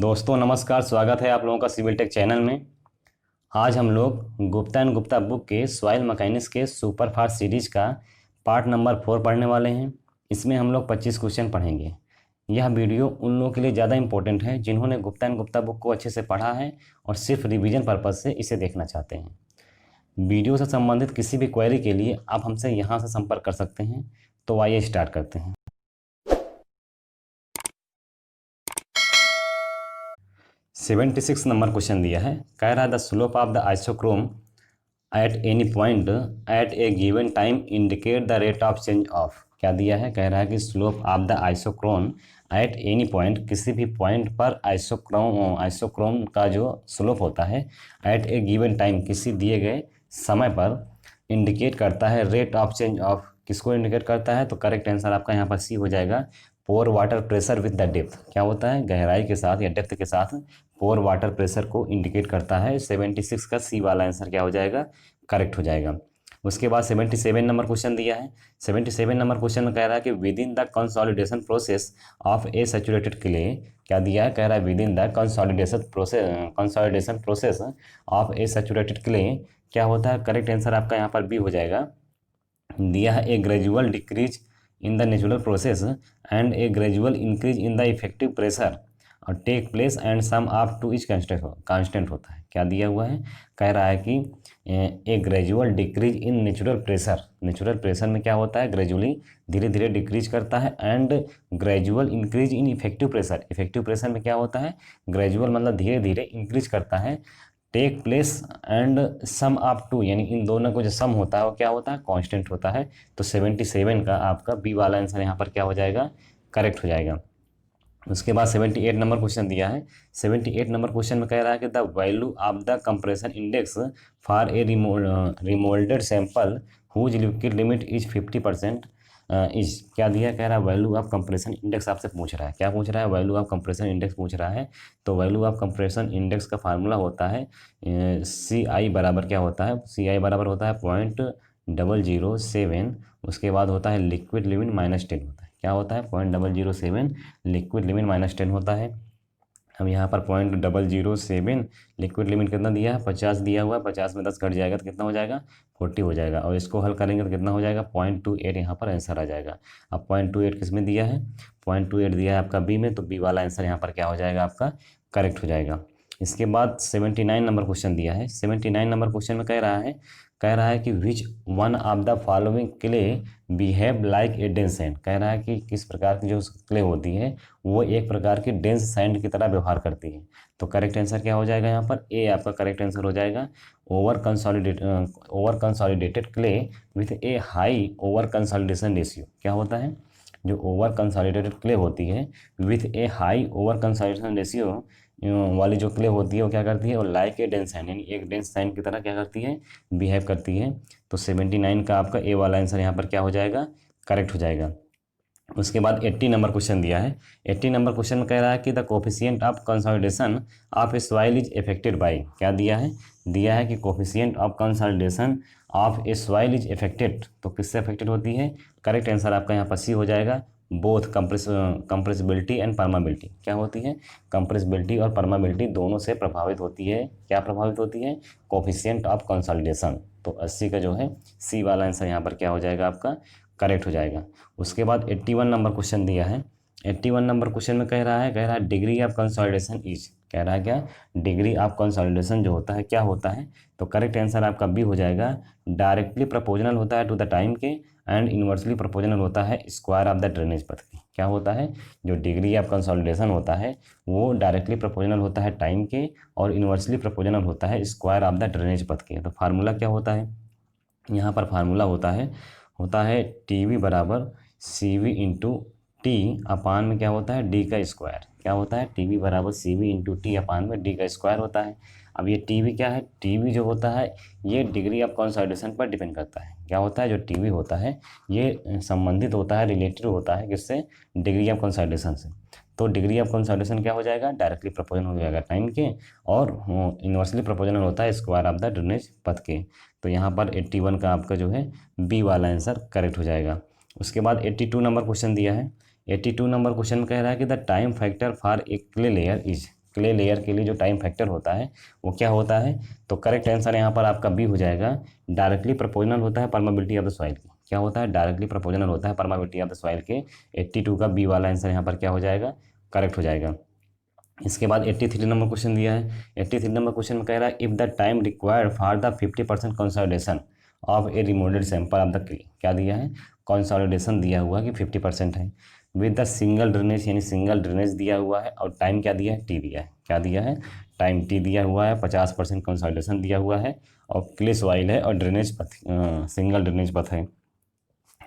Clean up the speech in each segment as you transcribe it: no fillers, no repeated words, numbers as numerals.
दोस्तों नमस्कार, स्वागत है आप लोगों का सिविल टेक चैनल में। आज हम लोग गुप्ता एंड गुप्ता बुक के सॉइल मैकेनिक्स के सुपर फास्ट सीरीज का पार्ट नंबर 4 पढ़ने वाले हैं। इसमें हम लोग 25 क्वेश्चन पढ़ेंगे। यह वीडियो उन लोगों के लिए ज़्यादा इंपॉर्टेंट है जिन्होंने गुप्ता एंड गुप्ता बुक को अच्छे से पढ़ा है और सिर्फ रिवीजन पर्पज़ से इसे देखना चाहते हैं। वीडियो से संबंधित किसी भी क्वेरी के लिए आप हमसे यहाँ से संपर्क कर सकते हैं। तो आइए स्टार्ट करते हैं। 76 नंबर क्वेश्चन दिया है। कह रहा है the slope of the isochrome at any point at a given time indicate the rate of change of. क्या दिया है? कह रहा है कि slope of the isochrome at any point, किसी भी पॉइंट पर आइसोक्रोम का जो स्लोप होता है एट ए गिवन टाइम, किसी दिए गए समय पर इंडिकेट करता है रेट ऑफ चेंज ऑफ। किसको इंडिकेट करता है? तो करेक्ट आंसर आपका यहाँ पर सी हो जाएगा, pore water pressure with the depth. क्या होता है? गहराई के साथ या डेप्थ के साथ पोर वाटर प्रेशर को इंडिकेट करता है। 76 का सी वाला आंसर क्या हो जाएगा? करेक्ट हो जाएगा। उसके बाद 77 नंबर क्वेश्चन दिया है। 77 नंबर क्वेश्चन में कह रहा है कि with in the consolidation process of A saturated clay. क्या दिया है? कह रहा है with in the consolidation process of A saturated clay. क्या होता है? करेक्ट आंसर आपका यहाँ पर बी हो जाएगा। दिया है a gradual decrease in the natural process and a gradual increase in the effective pressure और take place and some of two each constant होता है। क्या दिया हुआ है? कह रहा है कि ए gradual decrease in natural pressure में क्या होता है? ग्रेजुअली धीरे धीरे डिक्रीज करता है। And gradual increase in effective pressure में क्या होता है? ग्रेजुअल मतलब धीरे धीरे इंक्रीज करता है। Take place and some of two, यानी इन दोनों को जो सम होता है वो क्या होता है? कांस्टेंट होता है। तो 77 का आपका बी वाला आंसर यहाँ पर क्या हो जाएगा? करेक्ट हो जाएगा। उसके बाद 78 नंबर क्वेश्चन दिया है। 78 नंबर क्वेश्चन में कह रहा है कि the value of the compression index for a remoulded sample whose liquid limit is 50% is. क्या दिया? कह रहा है वैल्यू ऑफ कंप्रेशन इंडेक्स आपसे पूछ रहा है। क्या पूछ रहा है? वैल्यू ऑफ कंप्रेशन इंडेक्स पूछ रहा है। तो वैल्यू ऑफ कंप्रेशन इंडेक्स का फार्मूला होता है सी आई बराबर क्या होता है? सी आई बराबर होता है 0.007। उसके बाद होता है लिक्विड लिमिट -10 होता है। क्या होता है? 0.007 लिक्विड लिमिट -10 होता है। हम यहाँ पर 0.007 लिक्विड लिमिट कितना दिया है? 50 दिया हुआ है। 50 में 10 घट जाएगा तो कितना हो जाएगा? 40 हो जाएगा। और इसको हल करेंगे तो कितना हो जाएगा? 0.28 यहाँ पर आंसर आ जाएगा। अब 0.28 किस में दिया है? 0.28 दिया है आपका बी में, तो बी वाला आंसर यहाँ पर क्या हो जाएगा? आपका करेक्ट हो जाएगा। इसके बाद 79 नंबर क्वेश्चन दिया है। 79 नंबर क्वेश्चन में कह रहा है कि which one of the following clay behave like a dense sand. कह रहा है कि किस प्रकार की जो क्ले होती है वो एक प्रकार की डेंस सैंड की तरह व्यवहार करती है। तो करेक्ट आंसर क्या हो जाएगा? यहाँ पर ए आपका करेक्ट आंसर हो जाएगा। Over consolidated clay with A high over consolidation ratio. क्या होता है? जो ओवर कंसोलिडेटेड क्ले होती है with A high over consolidation ratio वाली जो क्ले होती है वो क्या करती है? और लाइक ए डेंस सैंड, यानी एक डेंस सैंड की तरह क्या करती है? बिहेव करती है। तो 79 का आपका ए वाला आंसर यहाँ पर क्या हो जाएगा? करेक्ट हो जाएगा। उसके बाद 80 नंबर क्वेश्चन दिया है। 80 नंबर क्वेश्चन में कह रहा है कि the coefficient of consolidation of a soil is affected by. क्या दिया है? दिया है कि coefficient of consolidation of a soil is affected. तो किससे अफेक्टेड होती है? करेक्ट आंसर आपका यहाँ पर सी हो जाएगा, बोथ कंप्रेसिबिलिटी एंड परमाबिलिटी। क्या होती है? कंप्रेसिबिलिटी और परमाबिलिटी दोनों से प्रभावित होती है। क्या प्रभावित होती है? Coefficient of consolidation. तो 80 का जो है सी वाला आंसर यहाँ पर क्या हो जाएगा? आपका करेक्ट हो जाएगा। उसके बाद 81 नंबर क्वेश्चन दिया है। 81 नंबर क्वेश्चन में कह रहा है डिग्री ऑफ कंसोलिडेशन इज। कह रहा है क्या? डिग्री ऑफ कंसोलिडेशन जो होता है क्या होता है? तो करेक्ट आंसर आपका बी हो जाएगा, डायरेक्टली प्रोपोर्शनल होता है टू द टाइम के एंड इन्वर्सली प्रोपोर्शनल होता है स्क्वायर ऑफ द ड्रेनेज पथ के। क्या होता है? जो डिग्री ऑफ कंसोलिडेशन होता है वो डायरेक्टली प्रोपोर्शनल होता है टाइम के और इन्वर्सली प्रोपोर्शनल होता है स्क्वायर ऑफ द ड्रेनेज पथ के। तो फार्मूला क्या होता है? यहाँ पर फार्मूला होता है टी वी बराबर सी वी इंटू टी अपान में क्या होता है? डी का स्क्वायर। क्या होता है? टी वी बराबर सी वी इंटू टी अपान में डी का स्क्वायर होता है। अब ये टी वी क्या है? टी वी जो होता है ये डिग्री ऑफ कंसोलिडेशन पर डिपेंड करता है। क्या होता है? जो टी वी होता है ये संबंधित होता है, रिलेटेड होता है किससे? डिग्री ऑफ कंसोलिडेशन से। तो डिग्री ऑफ कंसोलिडेशन क्या हो जाएगा? डायरेक्टली प्रोपोर्शनल हो जाएगा टाइम के और इन्वर्सली प्रोपोर्शनल होता है स्क्वायर ऑफ द ड्रेनेज पथ के। तो यहाँ पर 81 का आपका जो है बी वाला आंसर करेक्ट हो जाएगा। उसके बाद 82 नंबर क्वेश्चन दिया है। 82 नंबर क्वेश्चन में कह रहा है कि the time factor for a clay layer is. Clay layer के लिए जो टाइम फैक्टर होता है वो क्या होता है, तो करेक्ट आंसर यहाँ पर आपका बी हो जाएगा। डायरेक्टली प्रोपोर्शनल होता है परमेबिलिटी ऑफ द सॉइल की। क्या होता है, डायरेक्टली प्रोपोर्शनल होता है परमेबिलिटी ऑफ द सॉइल के। 82 का बी वाला आंसर यहाँ पर क्या हो जाएगा, करेक्ट हो जाएगा। इसके बाद 83 नंबर क्वेश्चन दिया है। 83 नंबर क्वेश्चन में कह रहा है if the time required for the 50% consolidation of a remoulded sample of the clay, क्या दिया है, कंसोलिडेशन दिया हुआ है कि 50% है, विद द सिंगल ड्रेनेज यानी सिंगल ड्रेनेज दिया हुआ है, और टाइम क्या दिया है, टी दिया है। क्या दिया है, टाइम टी दिया हुआ है, 50% कंसोलिडेशन दिया हुआ है, और क्ले सॉइल है, और ड्रेनेज पथ सिंगल ड्रेनेज पथ है।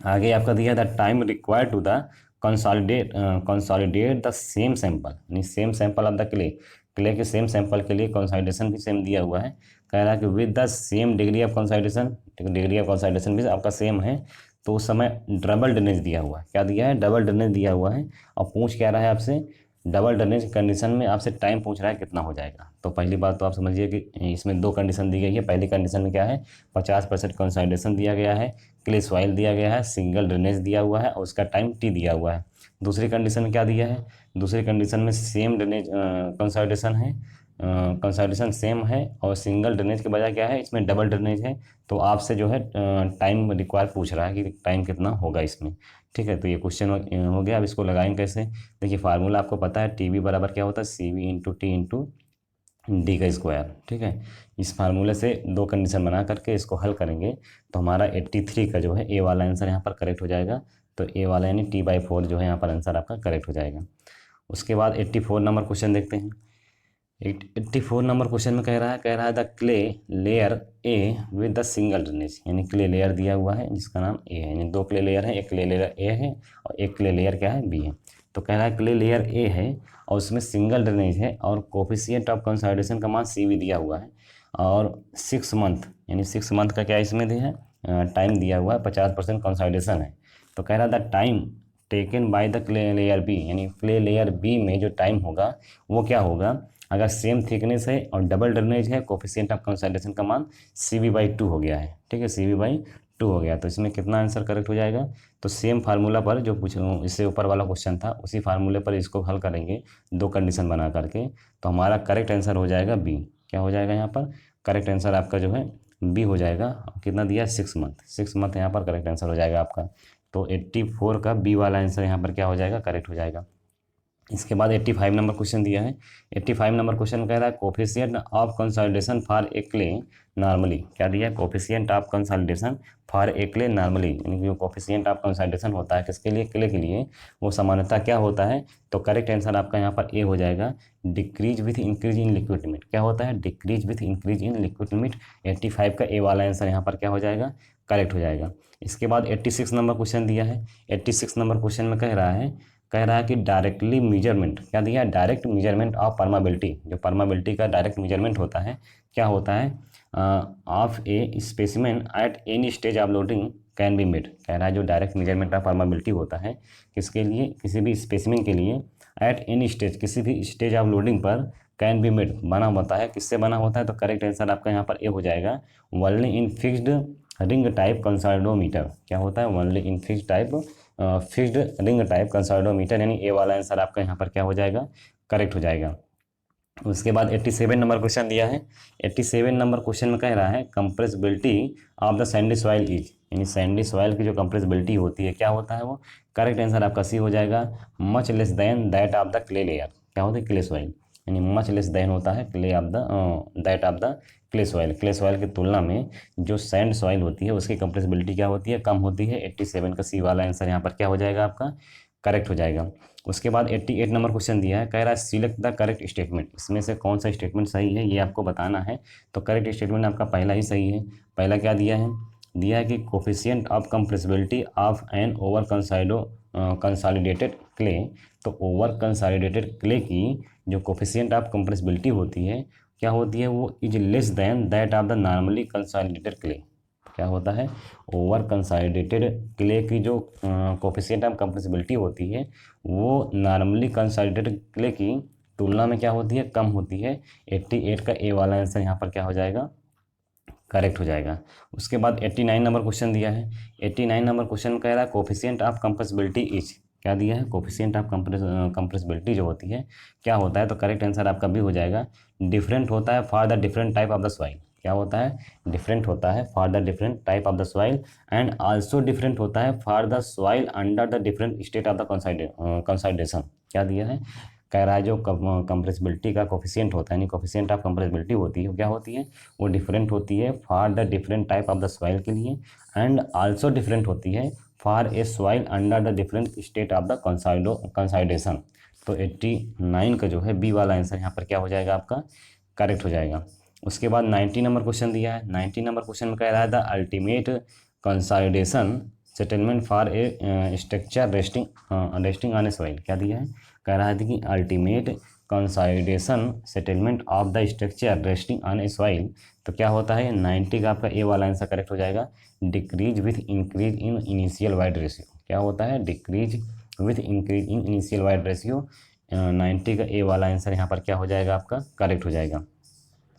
आगे आपका दिया the time required to the consolidate the same sample, यानी same sample of the clay के सेम सैंपल के लिए कंसोलिडेशन भी सेम दिया हुआ है। कह रहा है कि with the same degree of consolidation, degree of consolidation भी आपका सेम है, तो उस समय डबल ड्रेनेज दिया हुआ है। क्या दिया है, डबल ड्रेनेज दिया हुआ है। और पूछ क्या रहा है आपसे, डबल ड्रेनेज कंडीशन में आपसे टाइम पूछ रहा है कितना हो जाएगा। तो पहली बात तो आप समझिए कि इसमें दो कंडीशन दी गई है। पहली कंडीशन में क्या है, 50% कंसोलिडेशन दिया गया है, क्ले सॉइल दिया गया है, सिंगल ड्रेनेज दिया हुआ है, और उसका टाइम टी दिया हुआ है। दूसरी कंडीशन में क्या दिया है, दूसरी कंडीशन में सेम ड्रेनेज कंसोलिडेशन है, कंसोलिडेशन सेम है, और सिंगल ड्रेनेज के बजाय क्या है, इसमें डबल ड्रेनेज है। तो आपसे जो है टाइम रिक्वायर पूछ रहा है कि टाइम कितना होगा इसमें। ठीक है, तो ये क्वेश्चन हो गया। अब इसको लगाएंगे कैसे, देखिए फार्मूला आपको पता है, टी वी बराबर क्या होता है, c v into t into d का स्क्वायर। ठीक है, इस फार्मूले से दो कंडीशन बना करके इसको हल करेंगे तो हमारा 83 का जो है ए वाला आंसर यहाँ पर करेक्ट हो जाएगा। तो ए वाला यानी T/4 जो है यहाँ पर आंसर आपका करेक्ट हो जाएगा। उसके बाद 84 नंबर क्वेश्चन देखते हैं। 84 नंबर क्वेश्चन में कह रहा है the clay layer A with the single drainage, यानी क्ले लेयर दिया हुआ है जिसका नाम ए है, यानी दो क्ले लेयर है, एक क्ले लेयर ए है और एक क्ले लेयर क्या है, बी है। तो कह रहा है क्ले लेयर ए है और उसमें सिंगल ड्रेनेज है, और कोफिशिएंट ऑफ कंसोलिडेशन का मान सी भी दिया हुआ है, और 6 मंथ यानी 6 मंथ का क्या इसमें दिया है, टाइम दिया हुआ है, 50% कंसोलिडेशन है। तो कह रहा है the time taken by the clay layer B, यानी क्ले लेयर बी में जो टाइम होगा वो क्या होगा, अगर सेम थिकनेस है और डबल ड्रेनेज है, कोफिशिएंट ऑफ कंसोलिडेशन का मान CV/2 हो गया है। ठीक है, CV/2 हो गया, तो इसमें कितना आंसर करेक्ट हो जाएगा। तो सेम फार्मूला पर जो इससे ऊपर वाला क्वेश्चन था उसी फार्मूले पर इसको हल करेंगे दो कंडीशन बना करके, तो हमारा करेक्ट आंसर हो जाएगा बी। क्या हो जाएगा यहाँ पर, करेक्ट आंसर आपका जो है बी हो जाएगा। कितना दिया है, 6 मंथ, 6 मंथ यहाँ पर करेक्ट आंसर हो जाएगा आपका। तो 84 का बी वाला आंसर यहाँ पर क्या हो जाएगा, करेक्ट हो जाएगा। इसके बाद 85 नंबर क्वेश्चन दिया है। 85 नंबर क्वेश्चन कह रहा है coefficient of consolidation for a clay normally, क्या दिया है, coefficient of consolidation for a clay normally, यानी कि जो कोफिशिएंट ऑफ कंसोलिडेशन होता है किसके लिए, क्ले के लिए, वो सामान्यतः क्या होता है। तो करेक्ट आंसर आपका यहाँ पर ए हो जाएगा, decrease with increase in liquid limit. क्या होता है, decrease with increase in liquid limit. 85 का ए वाला आंसर यहाँ पर क्या हो जाएगा, करेक्ट हो जाएगा। इसके बाद 86 नंबर क्वेश्चन दिया है। 86 नंबर क्वेश्चन में कह रहा है कि डायरेक्टली मेजरमेंट, क्या दिया है, डायरेक्ट मेजरमेंट ऑफ परमाबिलिटी, जो परमाबिलिटी का डायरेक्ट मेजरमेंट होता है क्या होता है, of A specimen at any stage of loading can be made. कह रहा है जो डायरेक्ट मेजरमेंट ऑफ परमाबिलिटी होता है किसके लिए, किसी भी स्पेसिमेन के लिए, एट एनी स्टेज, किसी भी स्टेज ऑफ लोडिंग पर, कैन बी मेड बना होता है, किससे बना होता है। तो करेक्ट आंसर आपका यहाँ पर ए हो जाएगा, only in fixed ring type consolidometer. क्या होता है, only in fixed type fixed ring type consolidometer, यानी ए वाला आंसर आपका यहाँ पर क्या हो जाएगा, करेक्ट हो जाएगा। उसके बाद 87 नंबर क्वेश्चन दिया है। 87 नंबर क्वेश्चन में कह रहा है compressibility of the Sandy soil is, यानी सैंडी सॉइल की जो कंप्रेसिबिलिटी होती है क्या होता है वो, करेक्ट आंसर आपका सी हो जाएगा, much less than that of the clay layer. क्या होता है, क्ले सॉइल, यानी मच लेस देन होता है clay of the that of the clay soil. Clay soil की तुलना में जो सैंड सॉइल होती है उसकी कंप्रेसिबिलिटी क्या होती है, कम होती है। 87 का सी वाला आंसर यहाँ पर क्या हो जाएगा आपका, करेक्ट हो जाएगा। उसके बाद 88 नंबर क्वेश्चन दिया है, कह रहा है सिलेक्ट द करेक्ट स्टेटमेंट, इसमें से कौन सा स्टेटमेंट सही है ये आपको बताना है। तो करेक्ट स्टेटमेंट आपका पहला ही सही है। पहला क्या दिया है कि coefficient of compressibility of an over consolidated clay. तो ओवर कंसोलिडेटेड क्ले की जो कोफिशिएंट ऑफ कंप्रेसिबिलिटी होती है क्या होती है, वो is less than that of the normally consolidated clay. क्या होता है, ओवर कंसोलिडेटेड क्ले की जो कोफिशिएंट ऑफ कंप्रेसिबिलिटी होती है वो नॉर्मली कंसोलिडेटेड क्ले की तुलना में क्या होती है, कम होती है। 88 का ए वाला आंसर यहाँ पर क्या हो जाएगा, करेक्ट हो जाएगा। उसके बाद 89 नंबर क्वेश्चन दिया है। 89 नंबर क्वेश्चन कह रहा है कोफिशिएंट ऑफ कंप्रेसिबिलिटी इज, क्या दिया है, कोफिशिएंट ऑफ कंप्रेसिबिलिटी जो होती है क्या होता है, तो करेक्ट आंसर आपका भी हो जाएगा, डिफरेंट होता है for the different type of the soil. क्या होता है, डिफरेंट होता है for the different type of the soil and also different होता है for the soil under the different state of the consideration. क्या दिया है, कह रहा है जो कंप्रेसिबिलिटी का कोफिशिएंट होता है, यानी कोफिशिएंट ऑफ कंप्रेसिबिलिटी होती है, वो क्या होती है, वो डिफरेंट होती है for the different type of the soil के लिए एंड आल्सो डिफरेंट होती है for a soil under the different state of the consideration. तो 89 का जो है बी वाला आंसर यहाँ पर क्या हो जाएगा आपका, करेक्ट हो जाएगा। उसके बाद 90 नंबर क्वेश्चन दिया है। 90 नंबर क्वेश्चन में कह रहा है the ultimate consideration settlement for a structure resting on a soil. क्या दिया है, कह रहा है कि ultimate consideration settlement of the structure resting on a soil. तो क्या होता है, 90 का आपका ए वाला आंसर करेक्ट हो जाएगा, decrease with increase in initial void ratio. क्या होता है, decrease with increase in initial void ratio. 90 का ए वाला आंसर यहाँ पर क्या हो जाएगा आपका, करेक्ट हो जाएगा।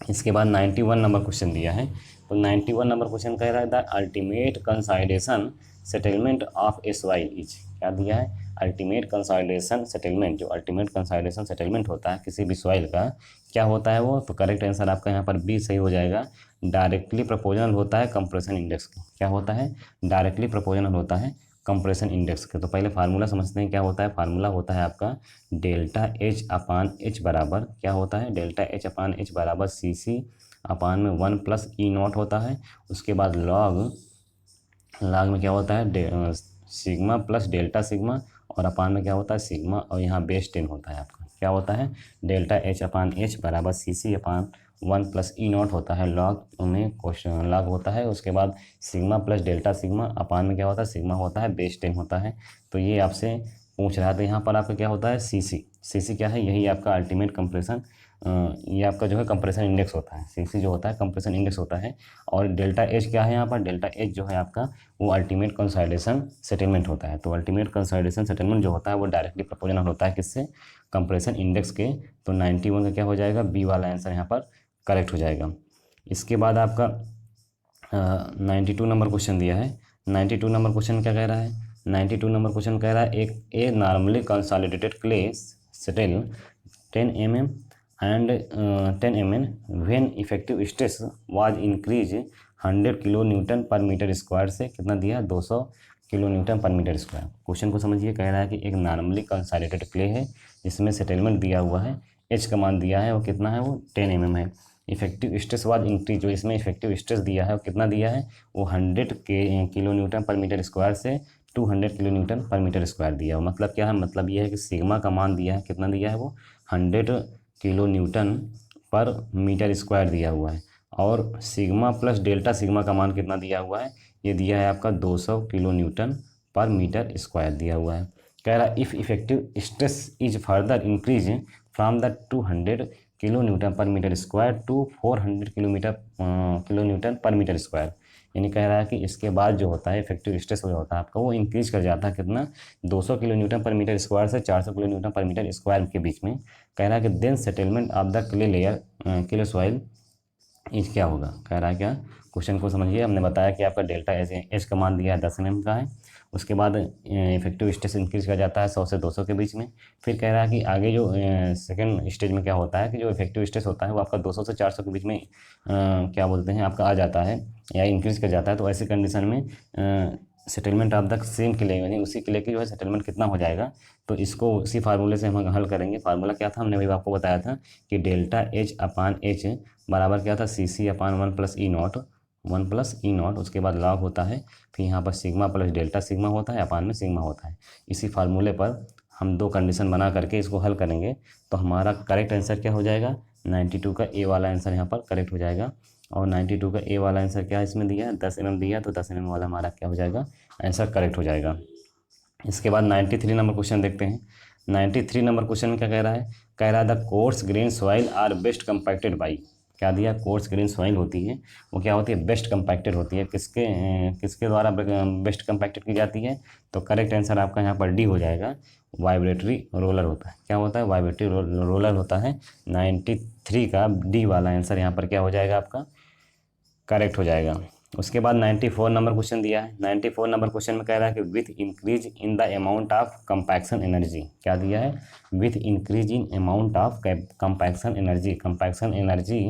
इसके बाद 91 नंबर क्वेश्चन दिया है। तो 91 नंबर क्वेश्चन कह रहा है the ultimate consideration settlement of a soil is. क्या दिया है, अल्टीमेट कंसाइडेशन सेटलमेंट, जो अल्टीमेट कंसाइडेशन सेटलमेंट होता है किसी भी सॉइल का, क्या होता है वो, तो करेक्ट आंसर आपका यहाँ पर बी सही हो जाएगा, डायरेक्टली प्रोपोर्शनल होता है कंप्रेशन इंडेक्स के। क्या होता है, डायरेक्टली प्रोपोर्शनल होता है कंप्रेशन इंडेक्स के। तो पहले फार्मूला समझते हैं, क्या होता है, फार्मूला होता है आपका डेल्टा एच अपान एच बराबर, क्या होता है, डेल्टा एच अपान एच बराबर सी सी अपान में 1 प्लस ई नॉट होता है। उसके बाद लॉग में क्या होता है, सिग्मा प्लस डेल्टा सिग्मा, और अपान में क्या होता है, सिग्मा, और यहाँ बेस 10 होता है आपका। क्या होता है, डेल्टा एच अपान एच बराबर सी सी अपान 1 प्लस ई नॉट होता है, लॉग में क्वेश्चन लॉग होता है। उसके बाद सिग्मा प्लस डेल्टा सिग्मा, अपान में क्या होता है, सिग्मा होता है, बेस 10 होता है। तो ये आपसे पूछ रहा था, यहाँ पर आपका क्या होता है, सी सी क्या है, यही आपका अल्टीमेट कंप्रेशन, ये आपका जो है कंप्रेशन इंडेक्स होता है। सी जो होता है कंप्रेशन इंडेक्स होता है। और डेल्टा एच क्या है, यहाँ पर डेल्टा एच जो है आपका वो अल्टीमेट कंसाइडेशन सेटलमेंट होता है। तो अल्टीमेट कंसाइडेशन सेटलमेंट जो होता है वो डायरेक्टली प्रोपोर्शनल होता है किससे, कंप्रेशन इंडेक्स के। तो 91 का क्या हो जाएगा, बी वाला आंसर यहाँ पर करेक्ट हो जाएगा। इसके बाद आपका 92 नंबर क्वेश्चन दिया है। 92 नंबर क्वेश्चन क्या कह रहा है, 92 नंबर क्वेश्चन कह रहा है एक a normally consolidated clay settle 10 mm and 10 mm when effective stress was increased 100 kilo newton per metre square से कितना दिया, 200 kilo newton per metre square. Question को समझिए, कह रहा है कि एक नॉर्मली कंसोलिडेटेड क्ले है जिसमें सेटलमेंट दिया हुआ है, एच का मान दिया है वो कितना है, वो 10 mm है। इफेक्टिव स्ट्रेस वाज इंक्रीज, जो इसमें इफेक्टिव स्ट्रेस दिया है वो कितना दिया है, वो 100 kilo newton per metre square से 200 kilo newton per metre square दिया हुआ। मतलब क्या है, मतलब ये है कि सिग्मा का मान दिया है, कितना दिया है वो 100 kilo newton per metre square दिया हुआ है। और सिग्मा प्लस डेल्टा सिग्मा का मान कितना दिया हुआ है, ये दिया है आपका 200 kilo newton per metre square दिया हुआ है। कह रहा है if effective stress is further increase from the 200 kilo newton per metre square to 400 kilo newton per metre square, यानी कह रहा है कि इसके बाद जो होता है इफेक्टिव स्ट्रेस जो होता है आपका वो इंक्रीज कर जाता है कितना, 200 kilo newton per metre square से 400 kilo newton per metre square के बीच में। कह रहा है कि then settlement of the clay layer clay soil is क्या होगा। कह रहा है क्या, क्वेश्चन को समझिए, हमने बताया कि आपका डेल्टा एच का मान दिया है 10 mm का है। उसके बाद इफेक्टिव स्ट्रेस इंक्रीज कर जाता है 100 से 200 के बीच में। फिर कह रहा है कि आगे जो सेकंड स्टेज में क्या होता है कि जो इफेक्टिव स्ट्रेस होता है वो आपका 200 से 400 के बीच में क्या बोलते हैं आपका आ जाता है या इंक्रीज कर जाता है। तो ऐसी कंडीशन में settlement of the same clay, यानी उसी क्ले की जो है सेटलमेंट कितना हो जाएगा, तो इसको उसी फार्मूले से हम हल करेंगे। फार्मूला क्या था, हमने वही आपको बताया था कि डेल्टा एच अपान एच बराबर क्या था, सी सी अपान 1 plus E not, 1 plus E not, उसके बाद लॉग होता है, फिर यहाँ पर सिग्मा प्लस डेल्टा सिग्मा होता है, अपान में सिग्मा होता है। इसी फार्मूले पर हम दो कंडीशन बना करके इसको हल करेंगे तो हमारा करेक्ट आंसर क्या हो जाएगा, 92 का ए वाला आंसर यहाँ पर करेक्ट हो जाएगा। और 92 का ए वाला आंसर क्या इसमें दिया है, 10 mm दिया, तो 10 mm वाला हमारा क्या हो जाएगा, आंसर करेक्ट हो जाएगा। इसके बाद 93 नंबर क्वेश्चन देखते हैं। 93 नंबर क्वेश्चन में क्या कह रहा है, कह रहा है the coarse grain soil are best compacted by. क्या दिया, कोर्स ग्रेन सॉइल होती है वो क्या होती है, बेस्ट कंपैक्टेड होती है। किसके द्वारा बेस्ट कंपैक्टेड की जाती है, तो करेक्ट आंसर आपका यहाँ पर डी हो जाएगा, वाइब्रेटरी रोलर होता है। क्या होता है, वाइब्रेटरी रोलर होता है। 93 का डी वाला आंसर यहाँ पर क्या हो जाएगा आपका, करेक्ट हो जाएगा। उसके बाद 94 नंबर क्वेश्चन दिया है। 94 नंबर क्वेश्चन में कह रहा है कि with increase in the amount of compaction energy, क्या दिया है, with increase in amount of compaction energy, compaction energy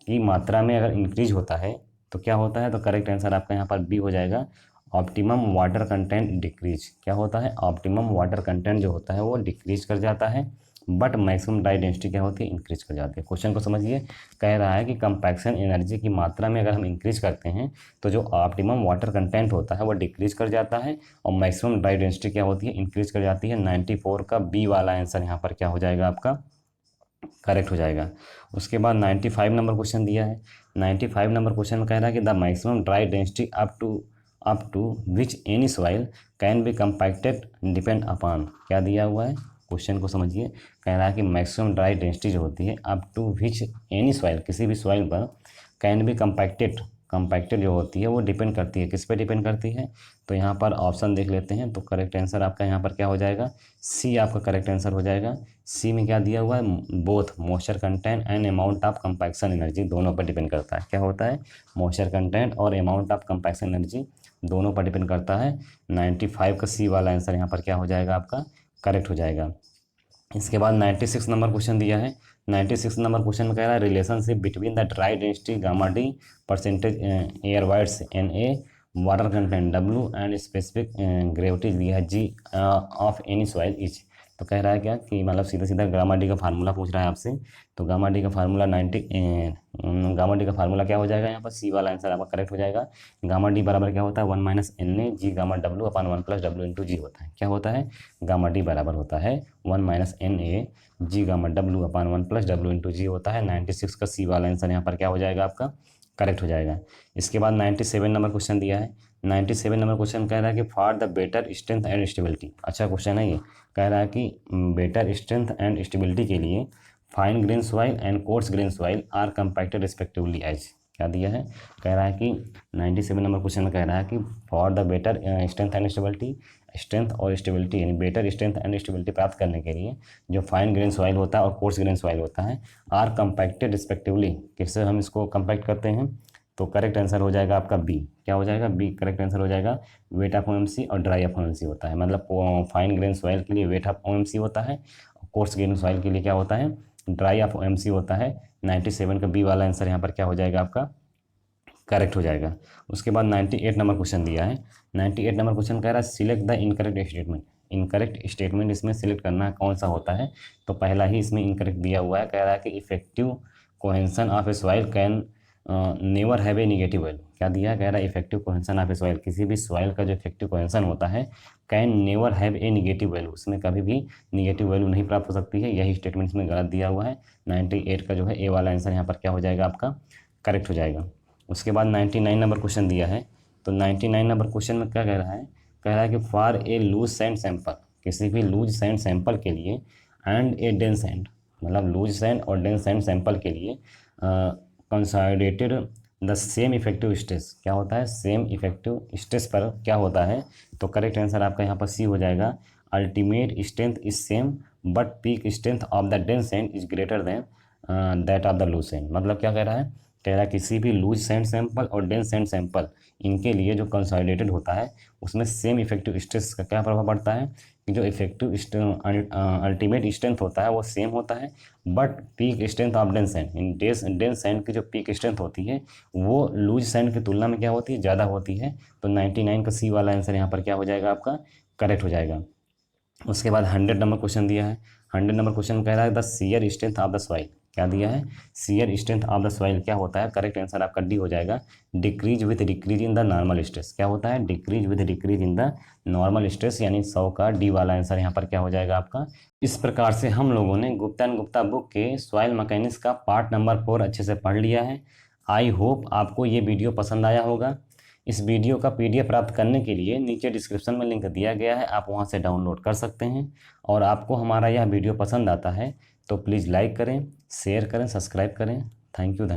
की मात्रा में अगर इंक्रीज होता है तो क्या होता है, तो करेक्ट आंसर आपका यहाँ पर बी हो जाएगा, ऑप्टिमम वाटर कंटेंट डिक्रीज। क्या होता है, ऑप्टिमम वाटर कंटेंट जो होता है वो डिक्रीज कर जाता है, बट मैक्सिमम ड्राई डेंसिटी क्या होती है, इंक्रीज कर जाती है। क्वेश्चन को समझिए, कह रहा है कि कंपैक्शन एनर्जी की मात्रा में अगर हम इंक्रीज करते हैं तो जो ऑप्टिमम वाटर कंटेंट होता है वो डिक्रीज कर जाता है और मैक्सिमम ड्राई डेंसिटी क्या होती है, इंक्रीज कर जाती है। 94 का बी वाला आंसर यहाँ पर क्या हो जाएगा आपका, करेक्ट हो जाएगा। उसके बाद 95 नंबर क्वेश्चन दिया है। 95 नंबर क्वेश्चन में कह रहा है कि the maximum dry density up to which any soil can be compacted depend upon, क्या दिया हुआ है, क्वेश्चन को समझिए। कह रहा है कि मैक्सिमम ड्राई डेंसिटी जो होती है up to which any soil, किसी भी सॉइल पर, कैन बी कंपैक्टेड, कंपैक्टेड जो होती है वो डिपेंड करती है, किस पे डिपेंड करती है, तो यहाँ पर ऑप्शन देख लेते हैं। तो करेक्ट आंसर आपका यहाँ पर क्या हो जाएगा, सी आपका करेक्ट आंसर हो जाएगा। सी में क्या दिया हुआ है, both moisture content and amount of compaction energy, दोनों पर डिपेंड करता है। क्या होता है, मॉइस्चर कंटेंट और अमाउंट ऑफ कंपैक्शन एनर्जी दोनों पर डिपेंड करता है। 95 का सी वाला आंसर यहाँ पर क्या हो जाएगा आपका, करेक्ट हो जाएगा। इसके बाद 96 नंबर क्वेश्चन दिया है। 96 नंबर क्वेश्चन में कह रहा है relationship between the dry density gamma D percentage air voids n a water content W and specific gravity दिया है G of any soil each. तो कह रहा है क्या कि मतलब सीधा सीधा गामा डी का फार्मूला पूछ रहा है आपसे। तो गामा डी का फार्मूला गामा डी का फार्मूला क्या हो जाएगा, यहाँ पर सी वाला आंसर आपका करेक्ट हो जाएगा। गामा डी बराबर क्या होता है, 1 minus n a g gamma डब्ल्यू अपान 1 प्लस डब्ल्यू इंटू जी होता है। क्या होता है, गामा डी बराबर होता है 1 minus n a g gamma डब्ल्यू अपान 1 प्लस डब्ल्यू इंटू जी होता है। 96 का सी वाला आंसर यहाँ पर क्या हो जाएगा आपका, करेक्ट हो जाएगा। इसके बाद 97 नंबर क्वेश्चन दिया है। 97 नंबर क्वेश्चन कह रहा है कि for the better strength and stability, अच्छा क्वेश्चन है ये, कह रहा है कि बेटर स्ट्रेंथ एंड स्टेबिलिटी के लिए fine grain soil and coarse grain soil are compacted respectively as, क्या दिया है, कह रहा है कि 97 नंबर क्वेश्चन में कह रहा है कि for the better strength and stability, strength और स्टेबिलिटी यानी बेटर स्ट्रेंथ एंड स्टेबिलिटी प्राप्त करने के लिए जो फाइन ग्रेन सॉइल होता है और कोर्स ग्रेन सॉइल होता है आर कंपैक्टेड रिस्पेक्टिवली, किससे हम इसको कंपैक्ट करते हैं, तो करेक्ट आंसर हो जाएगा आपका बी। क्या हो जाएगा, बी करेक्ट आंसर हो जाएगा। वेट ऑफ ओएमसी और ड्राई ऑफ ओएमसी होता है, मतलब फाइन ग्रेन सॉइल के लिए वेट ऑफ ओएमसी होता है, कोर्स ग्रेन सॉइल के लिए क्या होता है, ड्राई ऑफ ओएमसी होता है। 97 का बी वाला आंसर यहाँ पर क्या हो जाएगा आपका, करेक्ट हो जाएगा। उसके बाद 98 नंबर क्वेश्चन दिया है। 98 नंबर क्वेश्चन कह रहा है select the incorrect statement, incorrect statement इसमें सिलेक्ट करना कौन सा होता है, तो पहला ही इसमें इनकरेक्ट दिया हुआ है। कह रहा है कि effective cohesion of a soil can never have a negative value, क्या दिया है, कह रहा है effective cohesion of a soil, किसी भी सॉइल का जो इफेक्टिव कोहेंशन होता है can never have a negative value, उसमें कभी भी निगेटिव वैल्यू नहीं प्राप्त हो सकती है, यही स्टेटमेंट इसमें गलत दिया हुआ है। 98 का जो है ए वाला आंसर यहाँ पर क्या हो जाएगा आपका, करेक्ट हो जाएगा। उसके बाद 99 नंबर क्वेश्चन दिया है। तो 99 नंबर क्वेश्चन में क्या कह रहा है, कह रहा है कि for a loose sand sample, किसी भी लूज सैंड सैंपल के लिए एंड ए डेंस सैंड, मतलब लूज सैंड और डेंस सैंड सैंपल के लिए consolidated the same effective stress, क्या होता है, सेम इफेक्टिव स्ट्रेस पर क्या होता है, तो करेक्ट आंसर आपका यहाँ पर सी हो जाएगा। Ultimate strength is same but peak strength of the dense sand is greater than that of the loose sand, मतलब क्या कह रहा है, कह रहा है किसी भी लूज सैंड सैंपल और डेंस सैंड सैंपल इनके लिए जो कंसोलिडेटेड होता है उसमें सेम इफेक्टिव स्ट्रेस का क्या प्रभाव पड़ता है, कि जो इफेक्टिव अल्टीमेट स्ट्रेंथ होता है वो सेम होता है, but peak strength of dense sand, in dense sand की जो पीक स्ट्रेंथ होती है वो लूज सैंड की तुलना में क्या होती है, ज़्यादा होती है। तो 99 का सी वाला आंसर यहाँ पर क्या हो जाएगा आपका, करेक्ट हो जाएगा। उसके बाद 100 नंबर क्वेश्चन दिया है। 100 नंबर क्वेश्चन कह रहा है the shear strength of the soil, क्या दिया है, shear strength of the soil क्या होता है, करेक्ट आंसर आपका डी हो जाएगा। Decrease with decrease in the normal stress, क्या होता है, decrease with decrease in the normal stress, यानी 100 का डी वाला आंसर यहाँ पर क्या हो जाएगा आपका। इस प्रकार से हम लोगों ने गुप्ता एंड गुप्ता बुक के सॉइल मैकेनिक्स का पार्ट नंबर 4 अच्छे से पढ़ लिया है। आई होप आपको ये वीडियो पसंद आया होगा। इस वीडियो का PDF प्राप्त करने के लिए नीचे डिस्क्रिप्शन में लिंक दिया गया है, आप वहां से डाउनलोड कर सकते हैं। और आपको हमारा यह वीडियो पसंद आता है तो प्लीज़ लाइक करें, शेयर करें, सब्सक्राइब करें। Thank you.